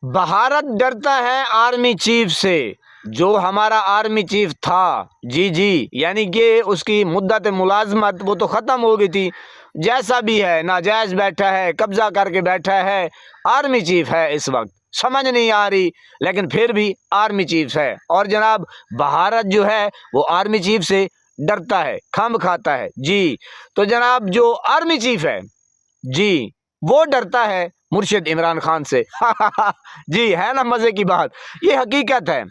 भारत डरता है army chief से। जो हमारा आर्मी चीफ था, जी, यानी कि उसकी मुद्दत मुलाजमत वो तो ख़त्म हो गई थी। जैसा भी है, नाजायज़ बैठा है, कब्ज़ा करके बैठा है, आर्मी चीफ है इस वक्त। समझ नहीं आ रही, लेकिन फिर भी आर्मी चीफ है। और जनाब भारत जो है वो आर्मी चीफ से डरता है, खंब खाता है जी। तो जनाब जो आर्मी चीफ है जी, वो डरता है मुर्शिद इमरान खान से। जी, है ना मजे की बात। ये हकीकत है,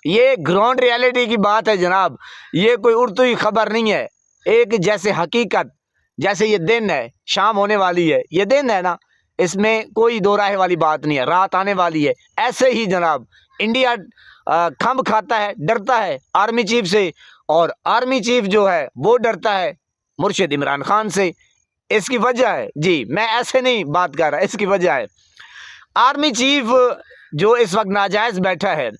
ये ग्राउंड रियलिटी की बात है जनाब। ये कोई उड़ती हुई खबर नहीं है। एक जैसे हकीकत, जैसे ये दिन है, शाम होने वाली है, ये दिन है ना, इसमें कोई दो राह वाली बात नहीं है, रात आने वाली है। ऐसे ही जनाब इंडिया खंब खाता है, डरता है आर्मी चीफ से। और आर्मी चीफ जो है वो डरता है मुर्शिद इमरान खान से। इसकी वजह है जी, मैं ऐसे नहीं बात कर रहा, इसकी वजह है आर्मी चीफ जो इस वक्त नाजायज बैठा है।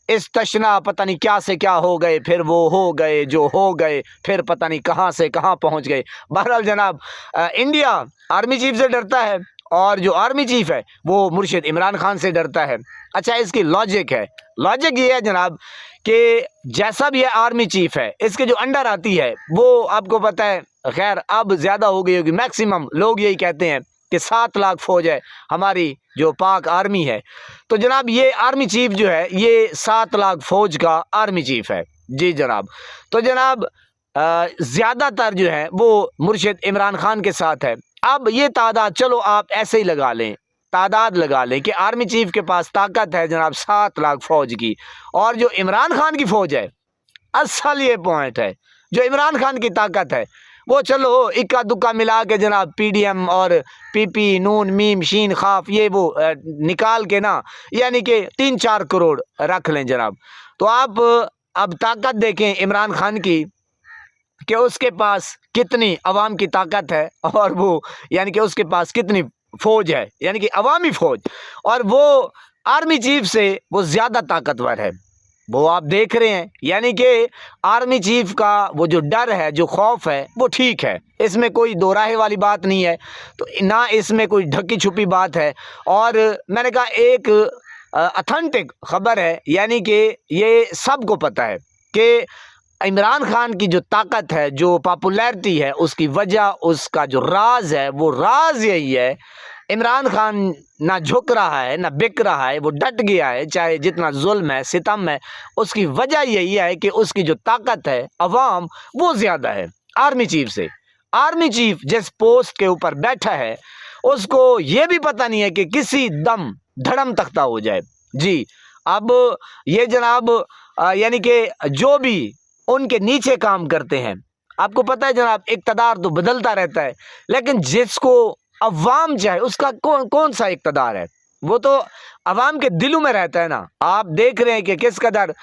इस तशना पता नहीं क्या से क्या हो गए, फिर वो हो गए जो हो गए, फिर पता नहीं कहाँ से कहाँ पहुँच गए। बहरहाल जनाब इंडिया आर्मी चीफ से डरता है और जो आर्मी चीफ है वो मुर्शिद इमरान खान से डरता है। अच्छा, इसकी लॉजिक है, लॉजिक ये है जनाब कि जैसा भी है आर्मी चीफ है, इसके जो अंडर आती है वो आपको पता है, खैर अब ज़्यादा हो गई होगी, मैक्सिमम लोग यही कहते हैं कि 7 लाख फौज है हमारी जो पाक आर्मी है। तो जनाब ये आर्मी चीफ जो है ये 7 लाख फौज का आर्मी चीफ है जी जनाब। तो जनाब ज़्यादातर जो है वो मुर्शिद इमरान खान के साथ है। अब ये तादाद चलो आप ऐसे ही लगा लें, तादाद लगा लें कि आर्मी चीफ के पास ताकत है जनाब 7 लाख फौज की, और जो इमरान खान की फौज है, असल ये पॉइंट है, जो इमरान खान की ताकत है वो चलो इक्का दुक्का मिला के जनाब पीडीएम और पीपी नून मीम शीन खाफ ये वो निकाल के ना, यानी कि 3-4 करोड़ रख लें जनाब। तो आप अब ताकत देखें इमरान खान की कि उसके पास कितनी अवाम की ताकत है, और वो यानी कि उसके पास कितनी फौज है, यानी कि अवामी फौज, और वो आर्मी चीफ से वो ज़्यादा ताकतवर है। वो आप देख रहे हैं, यानी कि आर्मी चीफ का वो जो डर है, जो खौफ है, वो ठीक है, इसमें कोई दो राहे वाली बात नहीं है। तो ना इसमें कोई ढकी छुपी बात है। और मैंने कहा एक ऑथेंटिक खबर है, यानी कि ये सबको पता है कि इमरान खान की जो ताकत है, जो पॉपुलैरिटी है, उसकी वजह, उसका जो राज है, वो राज यही है, इमरान खान ना झुक रहा है ना बिक रहा है, वो डट गया है, चाहे जितना जुल्म है सितम है। उसकी वजह यही है कि उसकी जो ताकत है अवाम, वो ज़्यादा है आर्मी चीफ से। आर्मी चीफ जिस पोस्ट के ऊपर बैठा है उसको ये भी पता नहीं है कि किसी दम धड़म तख्ता हो जाए जी। अब ये जनाब यानी कि जो भी उनके नीचे काम करते हैं, आपको पता है जनाब इक़्तिदार तो बदलता रहता है, लेकिन जिसको अवाम चाहे उसका कौन सा इक़्तिदार है, वो तो अवाम के दिलों में रहता है ना। आप देख रहे हैं कि किस कदर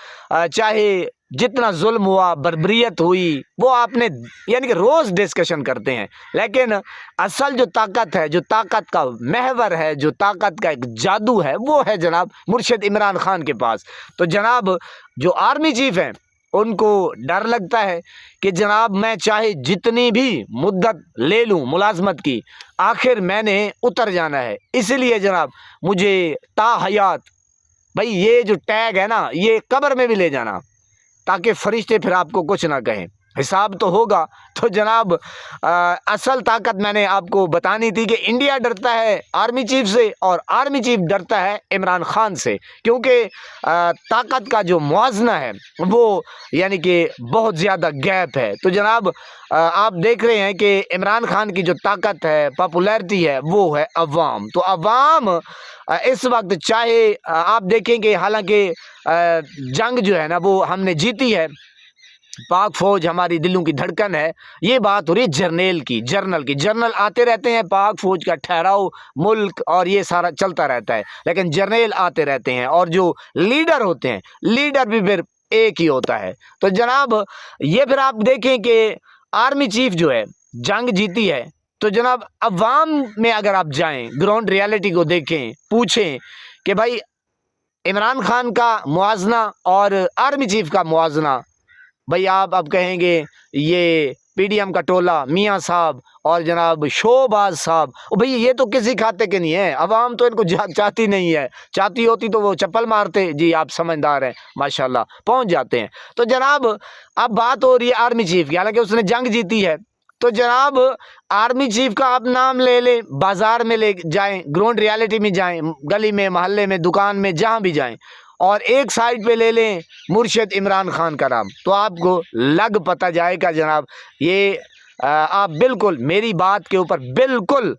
चाहे जितना जुल्म हुआ, बर्बरियत हुई, वो आपने यानी कि रोज़ डिस्कशन करते हैं, लेकिन असल जो ताकत है, जो ताकत का महवर है, जो ताकत का एक जादू है, वो है जनाब मुर्शिद इमरान खान के पास। तो जनाब जो आर्मी चीफ हैं उनको डर लगता है कि जनाब मैं चाहे जितनी भी मुद्दत ले लूँ मुलाजमत की, आखिर मैंने उतर जाना है। इसीलिए जनाब मुझे ताहयात, भाई ये जो टैग है ना, ये कब्र में भी ले जाना, ताकि फरिश्ते फिर आपको कुछ ना कहें, हिसाब तो होगा। तो जनाब असल ताकत मैंने आपको बतानी थी कि इंडिया डरता है आर्मी चीफ से और आर्मी चीफ डरता है इमरान खान से, क्योंकि ताकत का जो मुआजना है वो यानी कि बहुत ज़्यादा गैप है। तो जनाब आप देख रहे हैं कि इमरान खान की जो ताकत है, पॉपुलैरिटी है, वो है अवाम। तो अवाम इस वक्त चाहे आप देखेंगे, हालांकि जंग जो है ना वो हमने जीती है, पाक फौज हमारी दिलों की धड़कन है। ये बात हो रही है जर्नल की, जर्नल आते रहते हैं, पाक फौज का ठहराव मुल्क और ये सारा चलता रहता है, लेकिन जर्नल आते रहते हैं, और जो लीडर होते हैं, लीडर भी फिर एक ही होता है। तो जनाब ये फिर आप देखें कि आर्मी चीफ जो है जंग जीती है, तो जनाब अवाम में अगर आप जाएं, ग्राउंड रियलिटी को देखें, पूछें कि भाई इमरान खान का मुआजना और आर्मी चीफ का मुआजना, भाई आप अब कहेंगे ये पीडीएम का टोला, मियाँ साहब और जनाब शोबाज साहब, ओ भैया ये तो किसी खाते के नहीं है, अवाम तो इनको चाहती नहीं है, चाहती होती तो वो चप्पल मारते। जी आप समझदार हैं माशाल्लाह, पहुंच जाते हैं। तो जनाब अब बात हो रही है आर्मी चीफ की, हालांकि उसने जंग जीती है। तो जनाब आर्मी चीफ का आप नाम ले लें, बाजार में ले जाएं, ग्राउंड रियलिटी में जाएं, गली में, मोहल्ले में, दुकान में, जहां भी जाएं, और एक साइड पे ले लें मुर्शिद इमरान खान का नाम, तो आपको लग पता जाएगा जनाब ये आप बिल्कुल मेरी बात के ऊपर बिल्कुल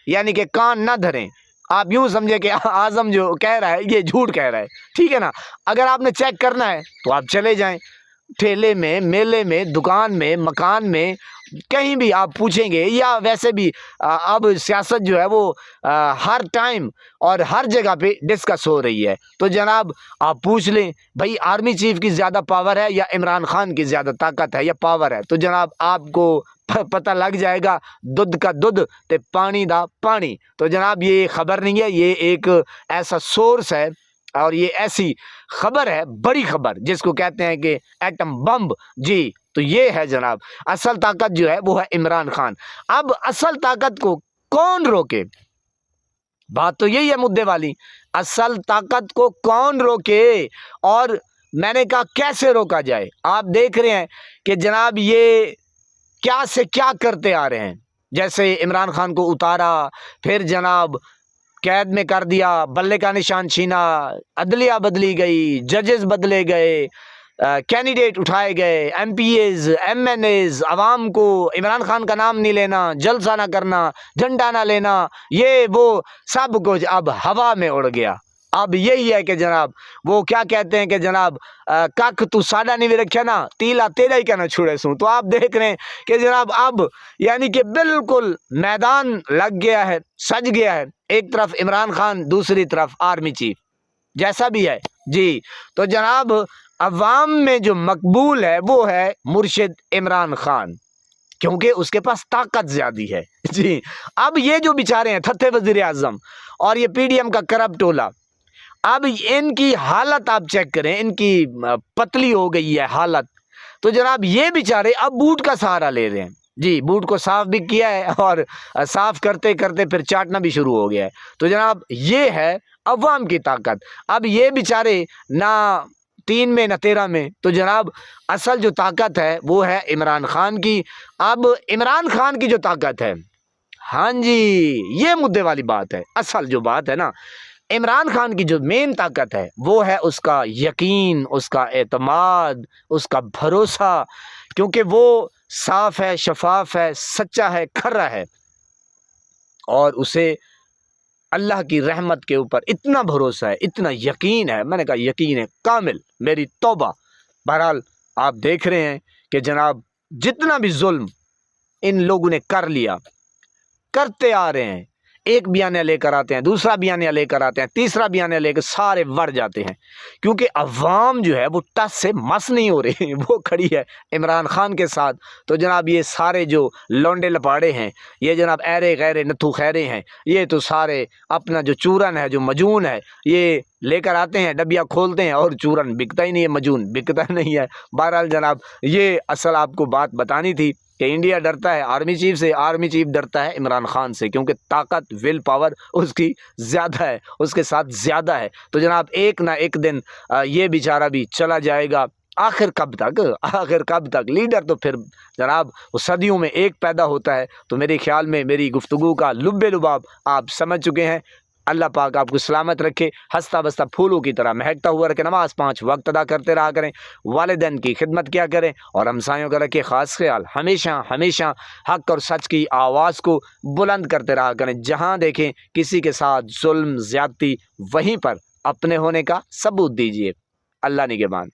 यानी कि कान ना धरें। आप यूं समझे कि आजम जो कह रहा है ये झूठ कह रहा है, ठीक है ना। अगर आपने चेक करना है तो आप चले जाएं, ठेले में, मेले में, दुकान में, मकान में, कहीं भी आप पूछेंगे, या वैसे भी अब सियासत जो है वो हर टाइम और हर जगह पे डिस्कस हो रही है। तो जनाब आप पूछ लें भाई आर्मी चीफ की ज़्यादा पावर है या इमरान खान की ज़्यादा ताकत है या पावर है, तो जनाब आपको पता लग जाएगा, दूध का दूध ते पानी दा पानी। तो जनाब ये खबर नहीं है, ये एक ऐसा सोर्स है और ये ऐसी खबर है, बड़ी खबर जिसको कहते हैं कि एटम बम। जी तो ये है जनाब, असल ताकत जो है वो है इमरान खान। अब असल ताकत को कौन रोके, बात तो यही है मुद्दे वाली, असल ताकत को कौन रोके और मैंने कहा कैसे रोका जाए। आप देख रहे हैं कि जनाब ये क्या से क्या करते आ रहे हैं, जैसे इमरान खान को उतारा, फिर जनाब कैद में कर दिया, बल्ले का निशान छीना, अदलिया बदली गई, जजेस बदले गए, कैंडिडेट उठाए गए, एमपीएज, एमएनएज, आवाम को इमरान खान का नाम नहीं लेना, जलसा ना करना, झंडा ना लेना, ये वो सब कुछ अब हवा में उड़ गया। अब यही है कि जनाब वो क्या कहते हैं कि जनाब कख तू साडा नहीं भी रखा ना, तीला तेरा ही कहना छुड़े सू। तो आप देख रहे हैं कि जनाब अब यानी कि बिल्कुल मैदान लग गया है, सज गया है, एक तरफ इमरान खान, दूसरी तरफ आर्मी चीफ, जैसा भी है। जी तो जनाब अवाम में जो मकबूल है वो है मुर्शिद इमरान खान, क्योंकि उसके पास ताकत ज्यादा है। जी अब ये जो बेचारे हैं थत्थे वजीर आजम और ये पीडीएम का करप्ट टोला, अब इनकी हालत आप चेक करें, इनकी पतली हो गई है हालत। तो जनाब ये बेचारे अब बूट का सहारा ले रहे हैं। जी बूट को साफ भी किया है और साफ करते करते फिर चाटना भी शुरू हो गया है। तो जनाब ये है अवाम की ताकत। अब ये बेचारे ना 3 में ना 13 में, तो जनाब असल जो ताकत है वो है इमरान खान की। अब इमरान खान की जो ताकत है, हाँ जी ये मुद्दे वाली बात है, असल जो बात है ना, इमरान खान की जो मेन ताकत है वो है उसका यकीन, उसका एतमाद, उसका भरोसा, क्योंकि वो साफ है, शफाफ है, सच्चा है, खरा है और उसे अल्लाह की रहमत के ऊपर इतना भरोसा है, इतना यकीन है, मैंने कहा यकीन है कामिल, मेरी तौबा। बहरहाल आप देख रहे हैं कि जनाब जितना भी जुल्म इन लोगों ने कर लिया, करते आ रहे हैं, एक बयानिया लेकर आते हैं, दूसरा बयानिया लेकर आते हैं, तीसरा बयानिया लेकर सारे बढ़ जाते हैं, क्योंकि अवाम जो है वो टस से मस नहीं हो रही, वो खड़ी है इमरान खान के साथ। तो जनाब ये सारे जो लौंडे लपाड़े हैं, ये जनाब ऐरे गैरे नथु खैरे हैं, ये तो सारे अपना जो चूरन है, जो मजून है, ये लेकर आते हैं, डबिया खोलते हैं और चूरन बिकता ही नहीं है, मजून बिकता नहीं है। बहरहाल जनाब ये असल आपको बात बतानी थी कि इंडिया डरता है आर्मी चीफ से, आर्मी चीफ डरता है इमरान खान से, क्योंकि ताकत, विल पावर उसकी ज़्यादा है, उसके साथ ज़्यादा है। तो जनाब एक ना एक दिन ये बेचारा भी चला जाएगा। आखिर कब तक, आखिर कब तक? लीडर तो फिर जनाब वो सदियों में एक पैदा होता है। तो मेरे ख्याल में मेरी गुफ्तगू का लुब्बे लुबाब आप समझ चुके हैं। अल्लाह पाक आपको सलामत रखे, हंसता बसता फूलों की तरह महकता हुआ रखे, नमाज 5 वक्त अदा करते रहा करें, वालिदैन की खिदमत किया करें और हमसायों का रखे ख़ास ख्याल। हमेशा हमेशा हक़ और सच की आवाज़ को बुलंद करते रहा करें। जहाँ देखें किसी के साथ जुल्म ज़्यादती, वहीं पर अपने होने का सबूत दीजिए। अल्लाह निगहबान।